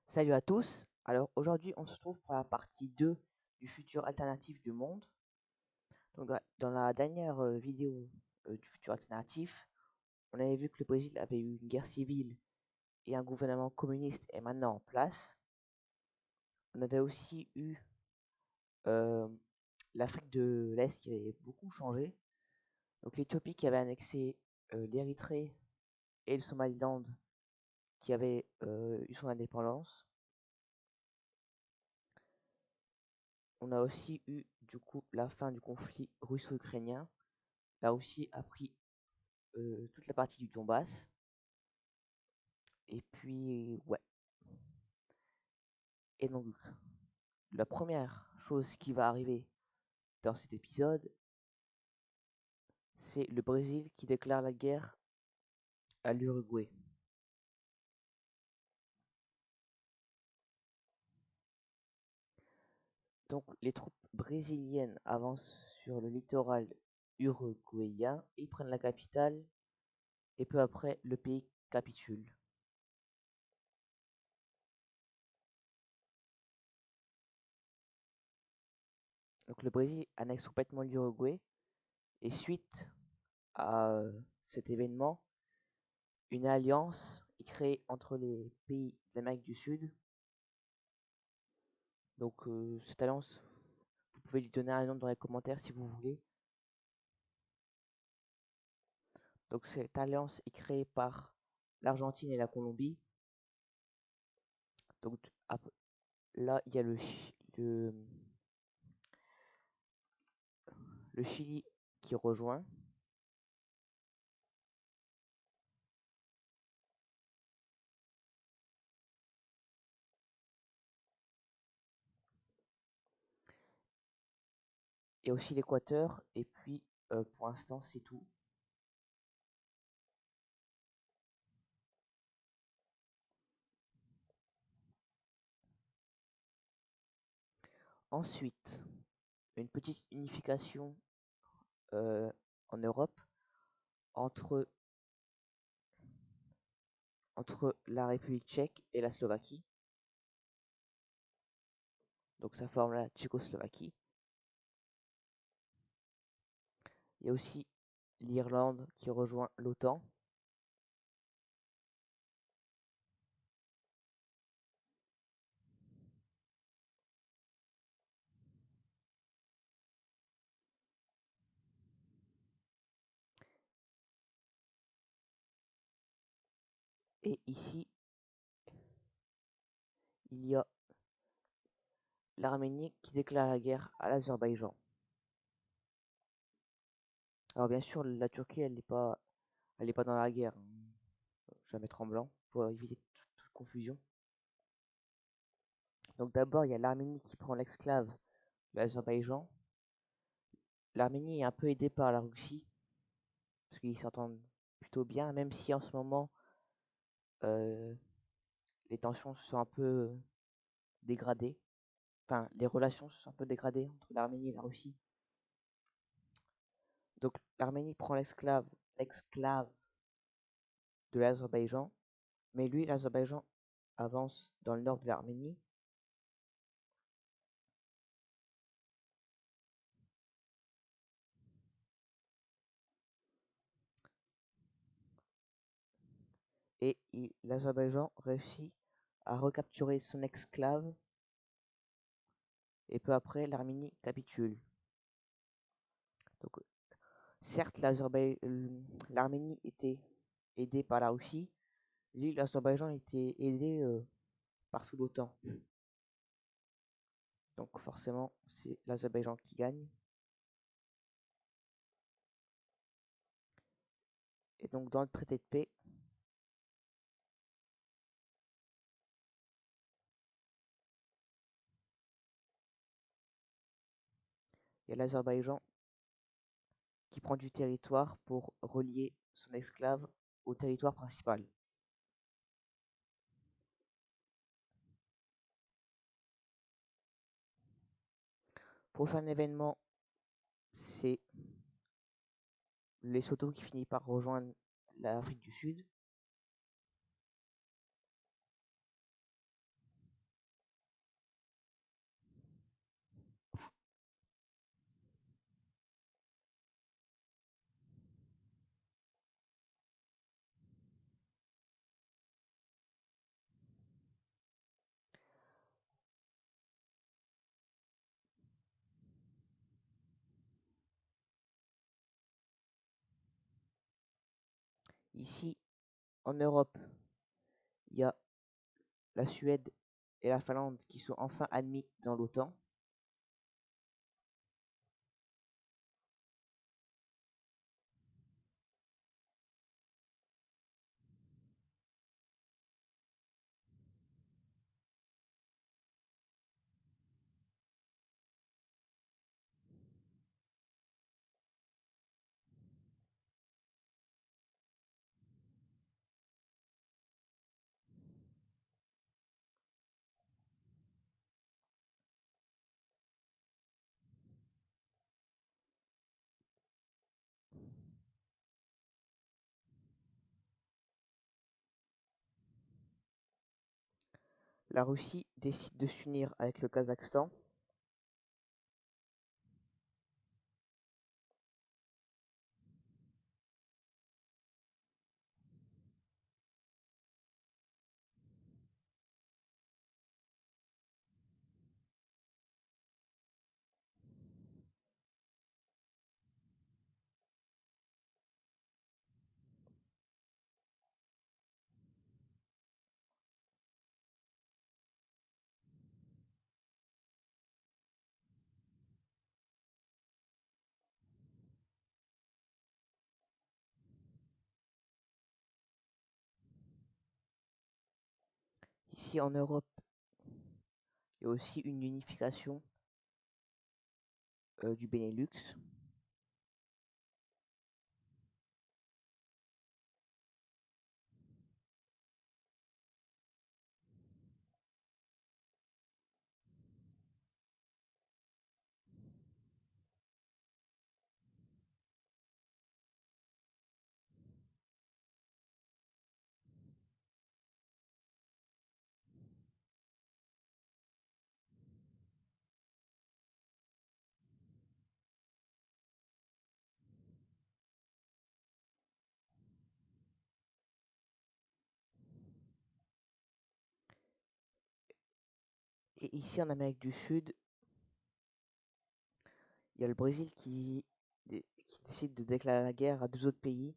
Salut à tous. Alors aujourd'hui, on se retrouve pour la partie 2 du futur alternatif du monde. Donc dans la dernière vidéo du futur alternatif, on avait vu que le Brésil avait eu une guerre civile et un gouvernement communiste est maintenant en place. On avait aussi eu euh, l'Afrique de l'Est qui avait beaucoup changé. Donc l'Éthiopie qui avait annexé l'Érythrée et le Somaliland qui avait eu son indépendance. On a aussi eu du coup la fin du conflit russo-ukrainien. La Russie a pris toute la partie du Donbass. Et puis, ouais. Et donc, la première chose qui va arriver dans cet épisode, c'est le Brésil qui déclare la guerre à l'Uruguay. Donc, les troupes brésiliennes avancent sur le littoral uruguayen et prennent la capitale. Et peu après, le pays capitule. Donc, le Brésil annexe complètement l'Uruguay. Et suite à cet événement, une alliance est créée entre les pays de l'Amérique du Sud. Donc cette alliance, vous pouvez lui donner un nom dans les commentaires si vous voulez. Donc cette alliance est créée par l'Argentine et la Colombie. Donc là, il y a le Chili qui rejoint. Et aussi l'Équateur. Et puis pour l'instant, c'est tout. Ensuite, une petite unification en Europe entre la République tchèque et la Slovaquie. Donc ça forme la Tchécoslovaquie. Il y a aussi l'Irlande qui rejoint l'OTAN. Et ici, il y a l'Arménie qui déclare la guerre à l'Azerbaïdjan. Alors bien sûr, la Turquie, elle est pas dans la guerre, hein. Je vais mettre en blanc pour éviter toute confusion. Donc d'abord, il y a l'Arménie qui prend l'exclave de l'Azerbaïdjan. L'Arménie est un peu aidée par la Russie, parce qu'ils s'entendent plutôt bien, même si en ce moment, euh, les tensions se sont un peu dégradées. Enfin, les relations se sont un peu dégradées entre l'Arménie et la Russie. Donc l'Arménie prend l'exclave de l'Azerbaïdjan, mais lui, l'Azerbaïdjan avance dans le nord de l'Arménie. Et l'Azerbaïdjan réussit à recapturer son exclave et peu après l'Arménie capitule. Donc certes l'Arménie était aidée par la Russie, lui l'Azerbaïdjan était aidé par tout l'OTAN. Donc forcément c'est l'Azerbaïdjan qui gagne. Et donc dans le traité de paix, il y a l'Azerbaïdjan qui prend du territoire pour relier son esclave au territoire principal. Prochain événement, c'est Lesotho qui finit par rejoindre l'Afrique du Sud. Ici, en Europe, il y a la Suède et la Finlande qui sont enfin admis dans l'OTAN. La Russie décide de s'unir avec le Kazakhstan. Ici en Europe, il y a aussi une unification du Benelux. Et ici en Amérique du Sud, il y a le Brésil qui décide de déclarer la guerre à 2 autres pays.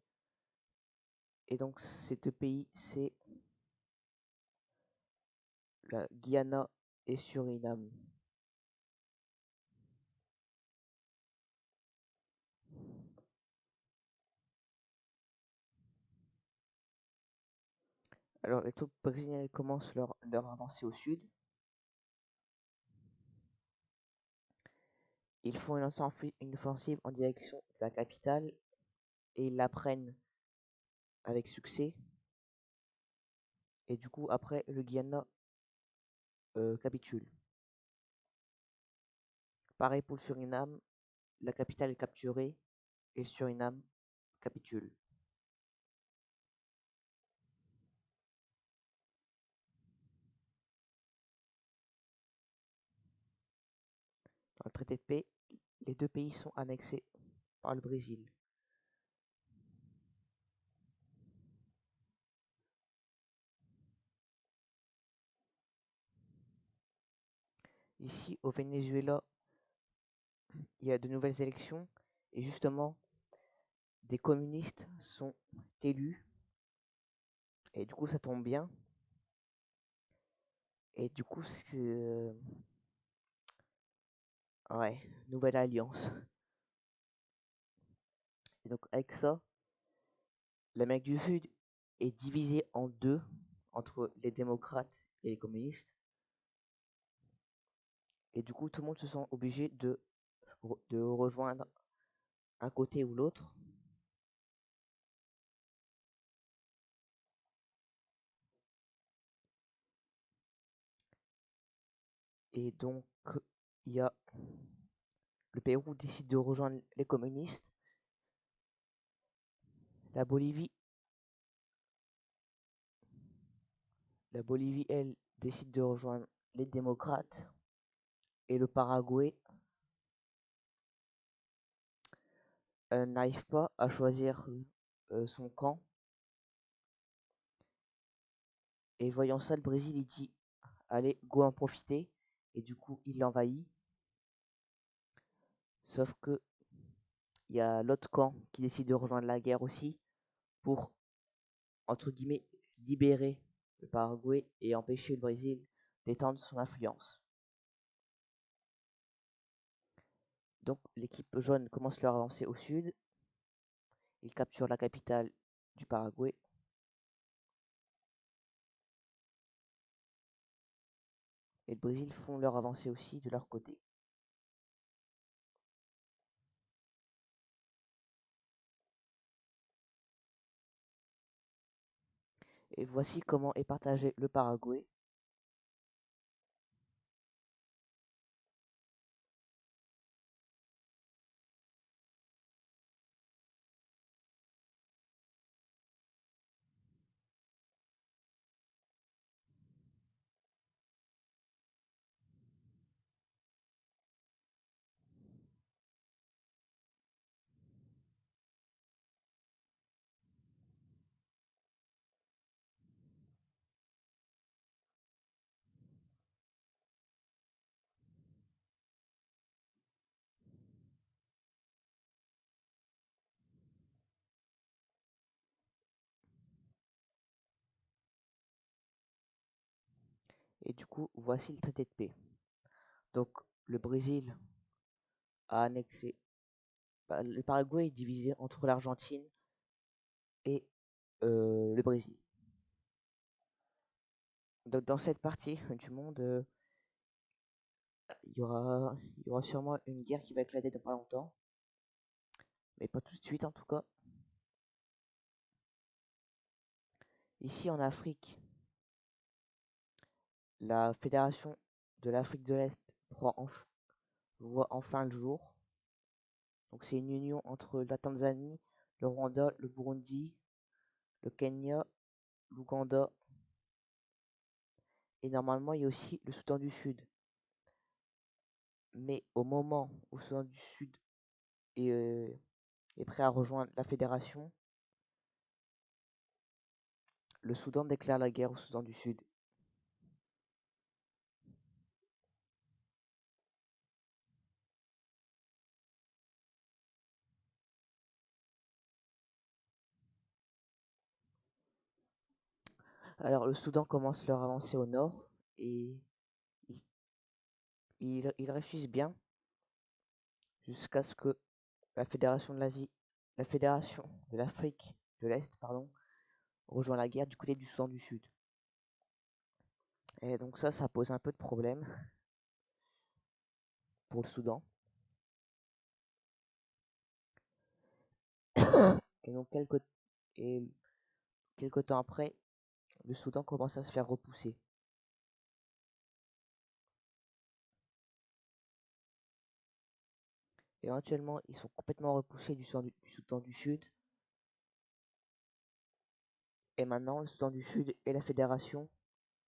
Et donc ces 2 pays, c'est la Guyana et Suriname. Alors les troupes brésiliennes commencent leur avancée au sud. Ils font une offensive en direction de la capitale et ils la prennent avec succès. Et du coup, après, le Guyana capitule. Pareil pour le Suriname, la capitale est capturée et le Suriname capitule. Dans le traité de paix, les 2 pays sont annexés par le Brésil. Ici, au Venezuela, il y a de nouvelles élections et justement, des communistes sont élus et du coup, ça tombe bien. Et du coup, c'est ouais, nouvelle alliance. Et donc avec ça, l'Amérique du Sud est divisée en 2 entre les démocrates et les communistes. Et du coup, tout le monde se sent obligé de rejoindre un côté ou l'autre. Et donc, il y a le Pérou décide de rejoindre les communistes. La Bolivie, elle, décide de rejoindre les démocrates. Et le Paraguay n'arrive pas à choisir son camp. Et voyant ça, le Brésil, il dit, allez, go en profiter. Et du coup, il l'envahit. Sauf que il y a l'autre camp qui décide de rejoindre la guerre aussi pour entre guillemets, libérer le Paraguay et empêcher le Brésil d'étendre son influence. Donc l'équipe jaune commence leur avancée au sud. Ils capturent la capitale du Paraguay. Et le Brésil font leur avancée aussi de leur côté. Et voici comment est partagé le Paraguay. Et du coup, voici le traité de paix. Donc le Brésil a annexé. Le Paraguay est divisé entre l'Argentine et le Brésil. Donc dans cette partie du monde, il y aura sûrement une guerre qui va éclater dans pas longtemps, mais pas tout de suite en tout cas. Ici en Afrique, la Fédération de l'Afrique de l'Est voit enfin le jour. Donc c'est une union entre la Tanzanie, le Rwanda, le Burundi, le Kenya, l'Ouganda et normalement il y a aussi le Soudan du Sud. Mais au moment où le Soudan du Sud est prêt à rejoindre la fédération, le Soudan déclare la guerre au Soudan du Sud. Alors le Soudan commence leur avancée au nord et ils réussissent bien jusqu'à ce que la fédération de l'Afrique de l'Est, pardon, rejoint la guerre du côté du Soudan du Sud. Et donc ça pose un peu de problème pour le Soudan. Et donc quelques temps après, le Soudan commence à se faire repousser. Éventuellement, ils sont complètement repoussés du Soudan du Sud. Et maintenant, le Soudan du Sud et la fédération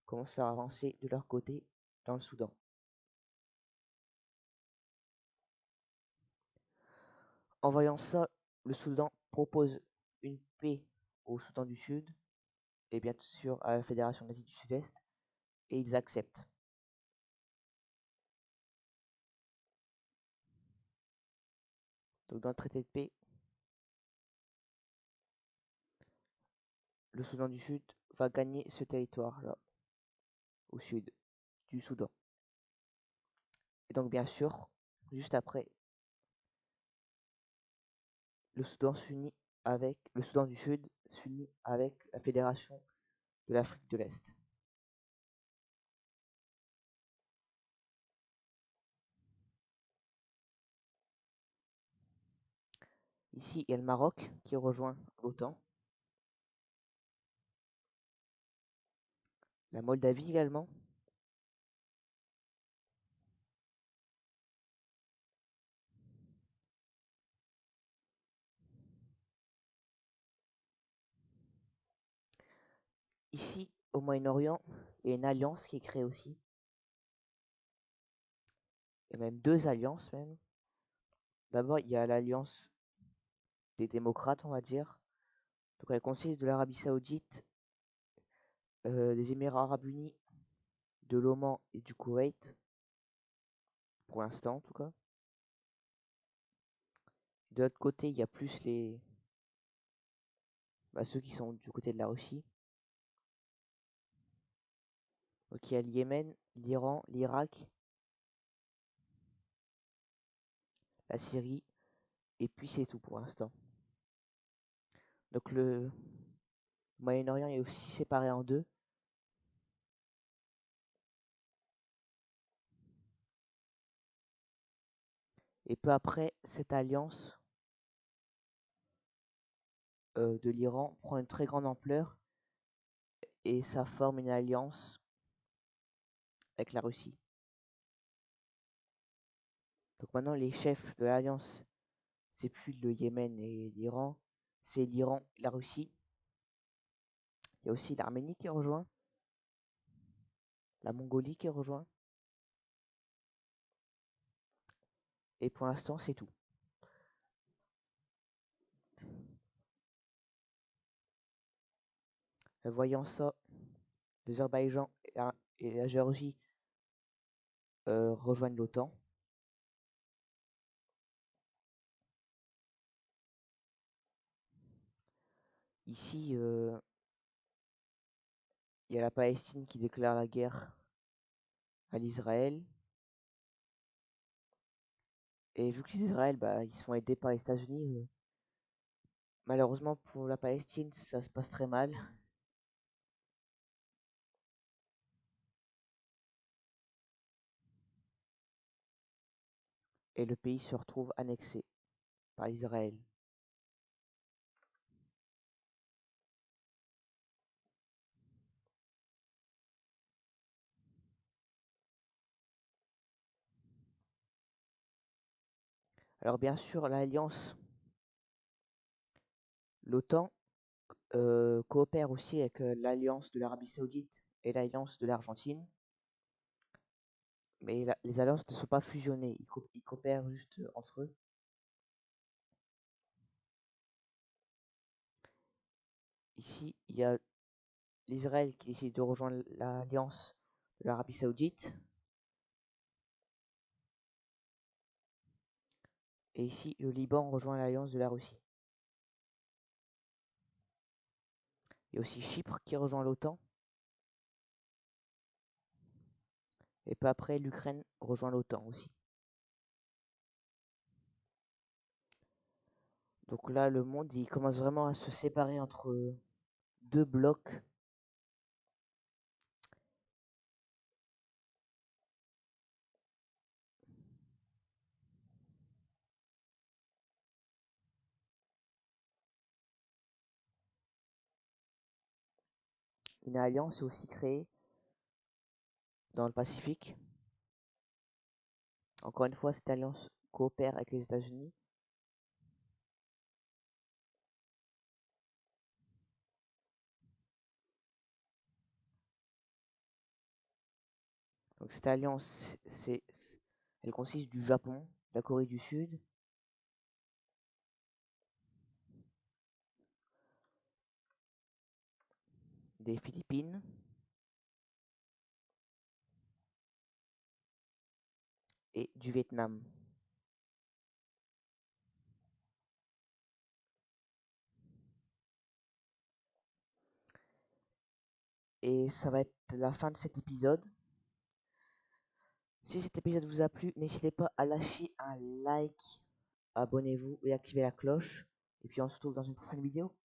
commencent leur avancée de leur côté dans le Soudan. En voyant ça, le Soudan propose une paix au Soudan du Sud et bien sûr à la Fédération d'Asie du Sud-Est et ils acceptent. Donc dans le traité de paix, le Soudan du Sud va gagner ce territoire-là au sud du Soudan. Et donc bien sûr, juste après, le Soudan du Sud s'unit avec la Fédération de l'Afrique de l'Est. Ici, il y a le Maroc qui rejoint l'OTAN, la Moldavie également. Ici, au Moyen-Orient, il y a une alliance qui est créée aussi. Il y a même deux alliances même. D'abord, il y a l'alliance des démocrates, on va dire. Donc elle consiste de l'Arabie Saoudite, des Émirats Arabes Unis, de l'Oman et du Koweït, pour l'instant en tout cas. De l'autre côté, il y a plus ceux qui sont du côté de la Russie. Donc il y a le Yémen, l'Iran, l'Irak, la Syrie, et puis c'est tout pour l'instant. Donc le Moyen-Orient est aussi séparé en deux. Et peu après, cette alliance de l'Iran prend une très grande ampleur et ça forme une alliance avec la Russie. Donc maintenant, les chefs de l'alliance, c'est plus le Yémen et l'Iran, c'est l'Iran et la Russie. Il y a aussi l'Arménie qui est rejoint, la Mongolie qui est rejoint. Et pour l'instant, c'est tout. Voyant ça, l'Azerbaïdjan et la Géorgie rejoignent l'OTAN. Ici, il y a la Palestine qui déclare la guerre à l'Israël. Et vu que les Israël, ils sont aidés par les États-Unis, malheureusement pour la Palestine, ça se passe très mal. Et le pays se retrouve annexé par Israël. Alors bien sûr, l'alliance, l'OTAN, coopère aussi avec l'alliance de l'Arabie Saoudite et l'alliance de l'Argentine. Mais les alliances ne sont pas fusionnées, ils coopèrent juste entre eux. Ici, il y a l'Israël qui décide de rejoindre l'alliance de l'Arabie Saoudite. Et ici, le Liban rejoint l'alliance de la Russie. Il y a aussi Chypre qui rejoint l'OTAN. Et peu après, l'Ukraine rejoint l'OTAN aussi. Donc là, le monde, il commence vraiment à se séparer entre deux blocs. Une alliance est aussi créée dans le Pacifique. Encore une fois, cette alliance coopère avec les États-Unis. Donc cette alliance, elle consiste du Japon, de la Corée du Sud, des Philippines, et du Vietnam. Et ça va être la fin de cet épisode. Si cet épisode vous a plu, n'hésitez pas à lâcher un like, abonnez-vous et activez la cloche. Et puis on se retrouve dans une prochaine vidéo.